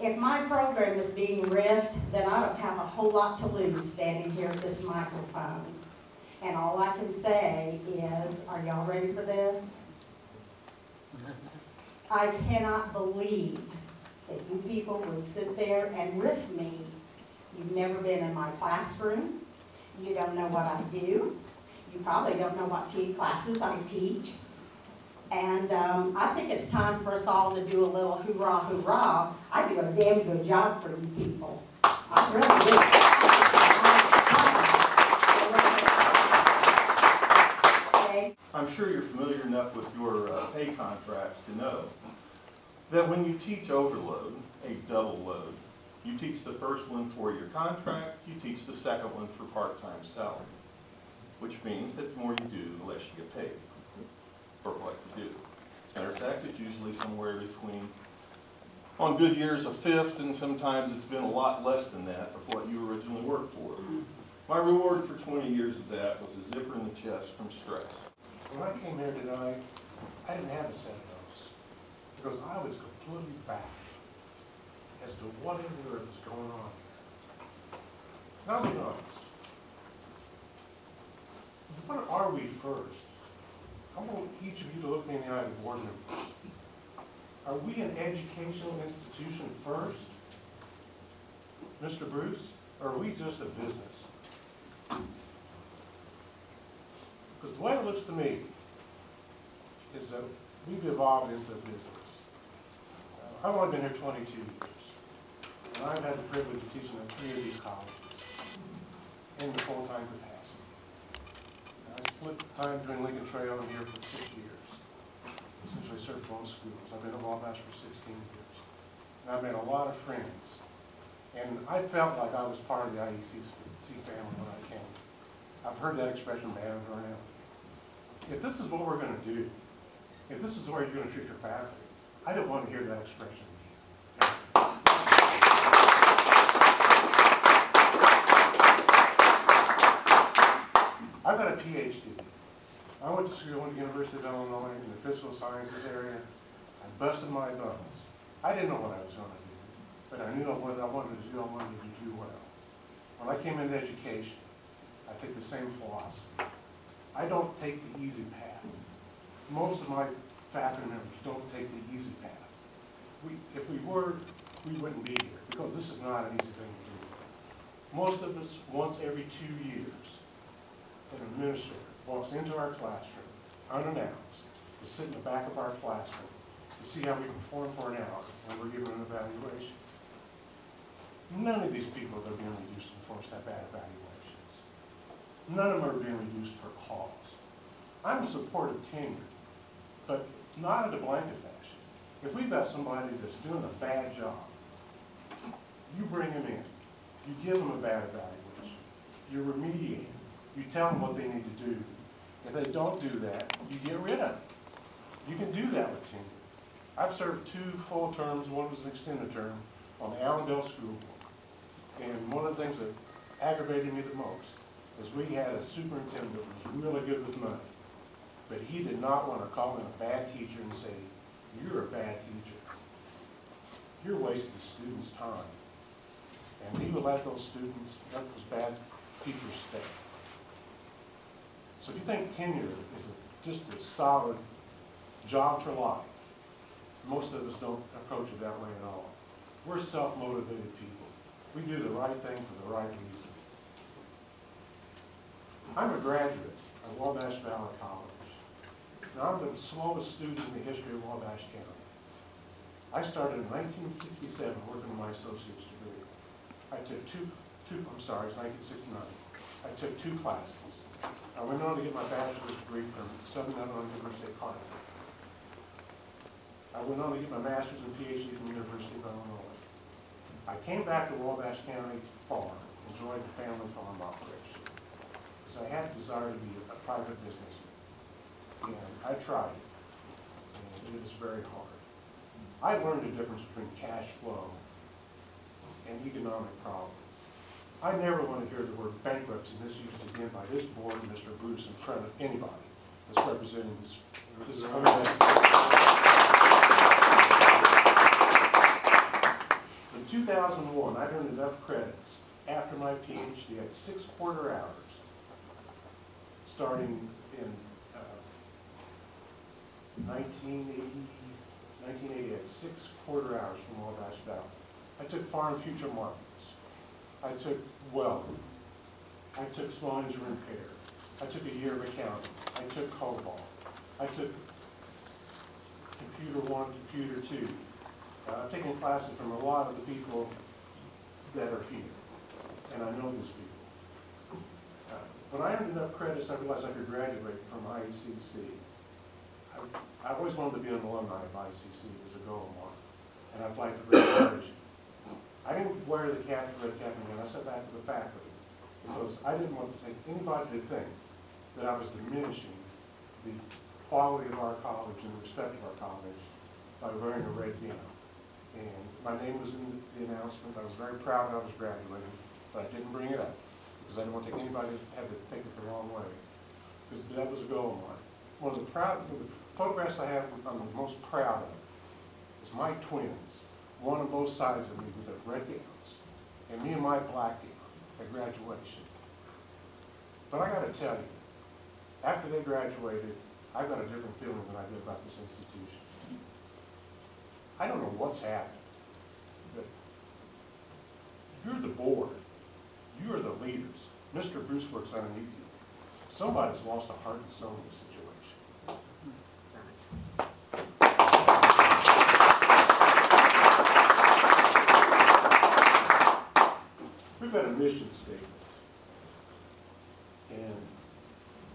If my program is being riffed, then I don't have a whole lot to lose standing here at this microphone. And all I can say is, are y'all ready for this? I cannot believe that you people would sit there and riff me. You've never been in my classroom. You don't know what I do. You probably don't know what classes I teach. And I think it's time for us all to do a little hoorah, hoorah. I do a damn good job for you people. I really do. I'm sure you're familiar enough with your pay contracts to know that when you teach overload, a double load, you teach the first one for your contract, you teach the second one for part-time salary, which means that the more you do, the less you get paid for what you do. As a matter of fact, it's usually somewhere between, on good years, a fifth, and sometimes it's been a lot less than that of what you originally worked for. My reward for 20 years of that was a zipper in the chest from stress. When I came here tonight, I didn't have a set of notes because I was completely baffled as to what in the earth is going on here. Now be honest. What are we first? I want each of you to look me in the eye of the board member. Are we an educational institution first, Mr. Bruce, or are we just a business? Because the way it looks to me is that we've evolved into a business. I've only been here 22 years, and I've had the privilege of teaching at 3 of these colleges in the full-time capacity. I split the time between Lincoln Trail and here for 6 years. Essentially served both schools. I've been at Wabash for 16 years. And I've made a lot of friends. And I felt like I was part of the IECC family when I came. I've heard that expression bandied around. If this is what we're going to do, if this is the way you're going to treat your faculty, I don't want to hear that expression again. I've got a PhD. I went to school at the University of Illinois in the physical sciences area. I busted my buns. I didn't know what I was going to do, but I knew what I wanted to do. I wanted to do well. When I came into education, I take the same philosophy. I don't take the easy path. Most of my faculty members don't take the easy path. If we were, we wouldn't be here, because this is not an easy thing to do. Most of us, once every 2 years, an administrator walks into our classroom, unannounced, to sit in the back of our classroom to see how we perform for an hour when we're given an evaluation. None of these people are being reduced to force that bad evaluations. None of them are being reduced for cause. I'm in support of tenure, but not in a blanket fashion. If we've got somebody that's doing a bad job, you bring them in. You give them a bad evaluation. You remediate them. You tell them what they need to do. If they don't do that, you get rid of them. You can do that with tenure. I've served 2 full terms, one was an extended term, on the Allendale School Board. And one of the things that aggravated me the most is we had a superintendent that was really good with money, but he did not want to call in a bad teacher and say, "You're a bad teacher. You're wasting the students' time." And he would let those students, let those bad teachers stay. So if you think tenure is just a solid job for life, most of us don't approach it that way at all. We're self-motivated people. We do the right thing for the right reason. I'm a graduate of Wabash Valley College. Now, I'm the slowest student in the history of Wabash County. I started in 1967 working on my associate's degree. I took it's 1969. I took 2 classes. I went on to get my bachelor's degree from Southern Illinois University of Carnegie. I went on to get my master's and PhD from the University of Illinois. I came back to Wabash County Farm and joined the family farm operation because I had a desire to be a private businessman. And I tried it, and it was very hard. I learned the difference between cash flow and economic problems. I never want to hear the word bankruptcy misused again by this board and Mr. Bruce in front of anybody that's representing this. The 2001, I earned enough credits after my PhD at 6 quarter hours, starting in 1980 at 6 quarter hours from Wabash Valley. I took farm future markets. I took welding. I took small engine repair. I took a year of accounting. I took COBOL. I took Computer 1, Computer 2. I've taken classes from a lot of the people that are here, and I know these people. When I earned enough credits, I realized I could graduate from IECC. I always wanted to be an alumni of IECC. It was a goal of mine, and I applied for graduation. I didn't wear the cap, the red cap again. I sent that to the faculty because I didn't want to take anybody to think that I was diminishing the quality of our college and the respect of our college by wearing a red gown. And my name was in the announcement. I was very proud I was graduating, but I didn't bring it up because I didn't want to take anybody to have to take it the wrong way. Because that was a goal of mine. One of the photographs I have I'm the most proud of is my twins, one on both sides of me with their red gowns, and me in my black gown at graduation. But I got to tell you, after they graduated, I got a different feeling than I did about this institution. I don't know what's happened, but you're the board. You are the leaders. Mr. Bruce works underneath you. Somebody's lost a heart and soul in this situation. We've got a mission statement. And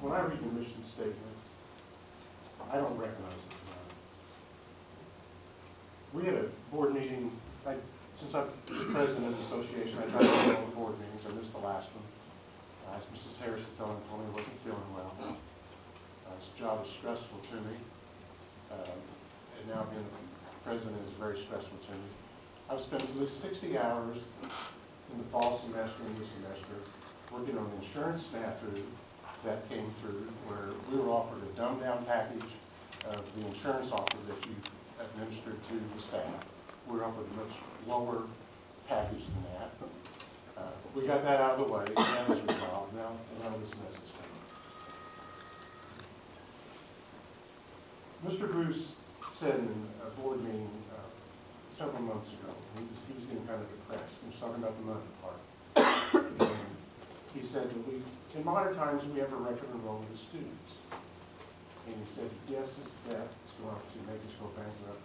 when I read the mission statement, I don't recognize it. We had a board meeting, since I'm the president of the association, I try to go to all the board meetings. I missed the last one. I asked Mrs. Harris to fill in for me. I wasn't feeling well. This job is stressful to me. And now being the president is very stressful to me. I've spent at least 60 hours in the fall semester and this semester working on the insurance snafu that came through, where we were offered a dumbed-down package of the insurance offer that you administered to the staff. We were offered a much lower package than that. We got that out of the way, and that was resolved. Now this mess is coming. Mr. Bruce said in a board meeting several months ago, he was getting kind of depressed. He was talking about the money part. And he said that in modern times, we have a record enrollment of students. And he said, yes, that's going to make us go bankrupt.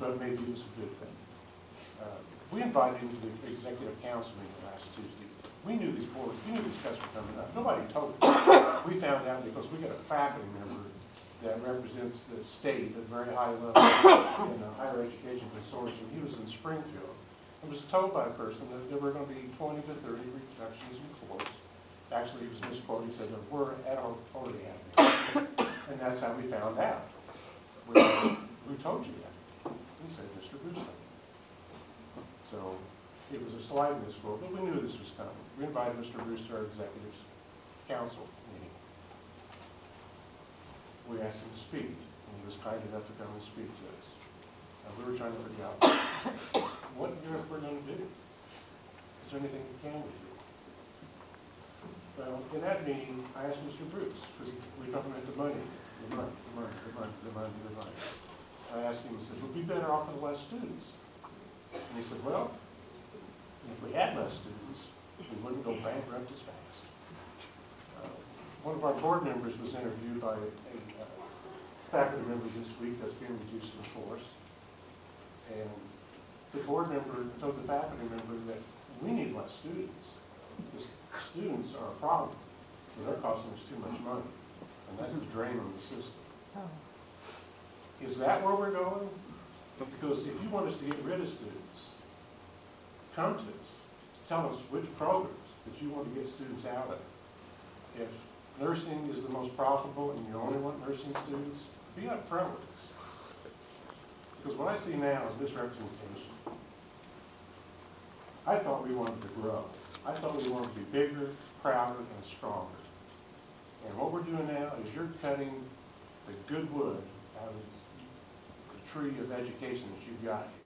But maybe it's a good thing. We invited him to the executive council meeting last Tuesday. We knew these cuts were coming up. Nobody told us. We found out because we got a faculty member that represents the state at a very high level in the higher education consortium. He was in Springfield. I was told by a person that there were going to be 20 to 30 reductions in force. Actually, he was misquoted. He said there were already happening. And that's how we found out. Who told you that? He said, Mr. Bruce. So it was a slight misquote, but we knew this was coming. We invited Mr. Bruce to our executive council meeting. We asked him to speak, and he was kind enough to come and speak to us. We were trying to figure out what we're going to do. Is there anything we can do? Well, in that meeting, I asked Mr. Bruce, because we were talking about the money. I asked him, I said, we'd be better off with less students. And he said, well, if we had less students, we wouldn't go bankrupt as fast. One of our board members was interviewed by a faculty member this week that's being reduced in force. And the board member told the faculty member that we need less students. Because students are a problem. So they're costing us too much money. And that's the drain on the system. Is that where we're going? Because if you want us to get rid of students, come to us. Tell us which programs that you want to get students out of. If nursing is the most profitable and you only want nursing students, be upfront with us. Because what I see now is misrepresentation. I thought we wanted to grow. I thought we wanted to be bigger, prouder, and stronger. And what we're doing now is you're cutting the good wood out of the tree of education that you've got.